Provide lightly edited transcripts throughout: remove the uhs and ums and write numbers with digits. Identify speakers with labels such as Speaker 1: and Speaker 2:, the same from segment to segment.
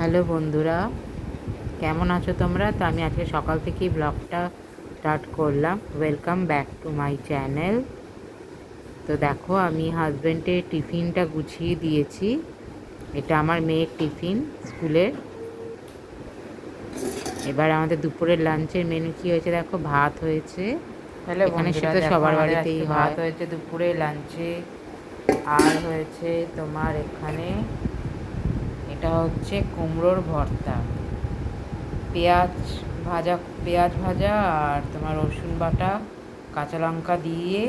Speaker 1: Hello বন্ধুরা, কেমন আছো তোমরা? তো আমি আজকে সকাল থেকেই ব্লগটা স্টার্ট করলাম। Welcome back to my channel. তো দেখো, আমি হাজব্যান্ডের টিফিনটা গুছিয়ে দিয়েছি। এটা আমার মেয়ের টিফিন স্কুলের। এবার আমাদের দুপুরের লাঞ্চের মেনু কি হয়েছে দেখো। ভাত হয়েছে, এখানে সে তো সবার বাড়িতেই ভাত হয়েছে দুপুরে লাঞ্চে। আর হয়েছে তোমার এখানে, এটা হচ্ছে কুমড়োর ভর্তা, পেঁয়াজ পেঁয়াজ ভাজা আর তোমার রসুন বাটা, কাঁচা লঙ্কা দিয়ে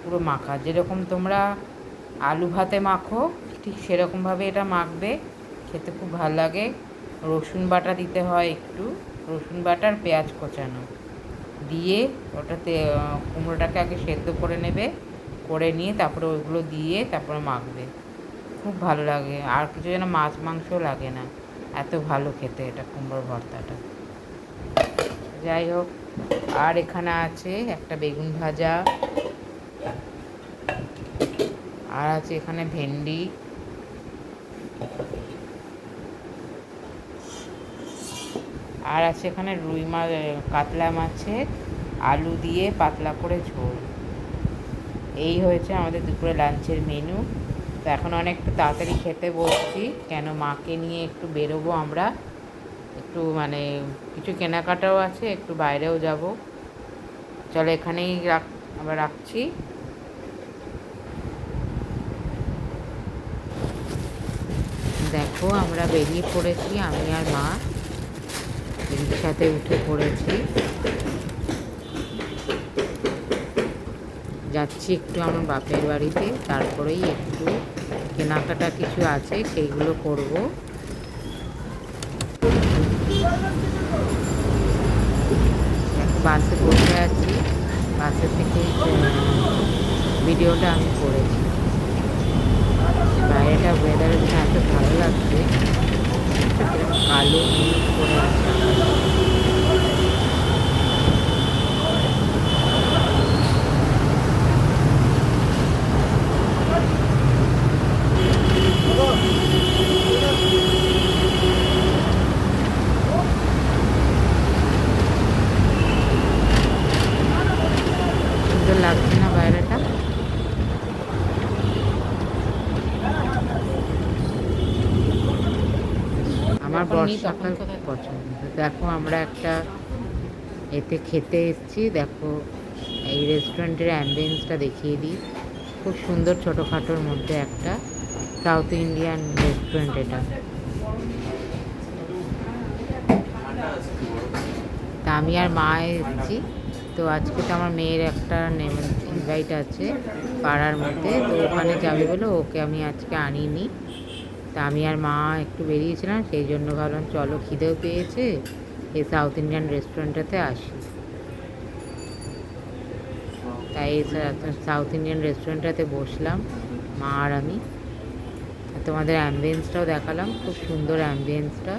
Speaker 1: পুরো মাখা, যেরকম তোমরা আলু ভাতে মাখো ঠিক সেরকমভাবে এটা মাখবে। খেতে খুব ভালো লাগে। রসুন বাটা দিতে হয় একটু, রসুন বাটার পেঁয়াজ কোচানো দিয়ে ওটাতে কুমড়োটাকে আগে সেদ্ধ করে নেবে, করে নিয়ে তারপরে ওইগুলো দিয়ে তারপরে মাখবে। খুব ভালো লাগে, আর কিছু যেন মাছ মাংস লাগে না, এত ভালো খেতে এটা কুমড়োর ভর্তাটা। যাই হোক, আর এখানে আছে একটা বেগুন ভাজা, আর আছে এখানে ভেন্ডি, আর আছে এখানে রুই মাছ, কাতলা মাছের আলু দিয়ে পাতলা করে ঝোল। এই হয়েছে আমাদের দুপুরে লাঞ্চের মেনু। তো এখন অনেকটা তাড়াতাড়ি খেতে বসছি, কেন মাকে নিয়ে একটু বেরোবো আমরা, একটু মানে কিছু কেনাকাটাও আছে, একটু বাইরেও যাব। চলো এখানেই আবার রাখছি। দেখো, আমরা বেরিয়ে পড়েছি, আমি আর মা রিক্সাতে উঠে পড়েছি। যাচ্ছি একটু আমার বাপের বাড়িতে, তারপরেই একটু কেনাকাটা কিছু আছে সেইগুলো করব। বাসে বসে আছি, বাসে থেকে ভিডিওটা আমি করেছি। বাইরেটা ওয়েদারের জন্য এত ভালো লাগছে, কালো নীল করে আছে। সুন্দর লাগছে না বাইরেটা? আমার বর্ষাকাল খুব পছন্দ। দেখো, আমরা একটা এতে খেতে এসেছি। দেখো, এই রেস্টুরেন্টের অ্যাম্বিয়েন্সটা দেখিয়ে দিই। খুব সুন্দর, ছোটোখাটোর মধ্যে একটা সাউথ ইন্ডিয়ান রেস্টুরেন্ট এটা। তা আমি আর মা এসেছি। তো আজকে তো আমার মেয়ের একটা ইনভাইট আছে পাড়ার মধ্যে, তো ওখানে যাবে বলে ওকে আমি আজকে আনিনি। তা আমি আর মা একটু বেরিয়েছিলাম, সেই জন্য ভাবলাম চলো, খিদেও পেয়েছে, এই সাউথ ইন্ডিয়ান রেস্টুরেন্টটাতে আসি। তাই সাউথ ইন্ডিয়ান রেস্টুরেন্টটাতে বসলাম মা আর আমি। তোমাদের অ্যাম্বিয়েন্সটাও দেখালাম, খুব সুন্দর অ্যাম্বিয়েন্সটা।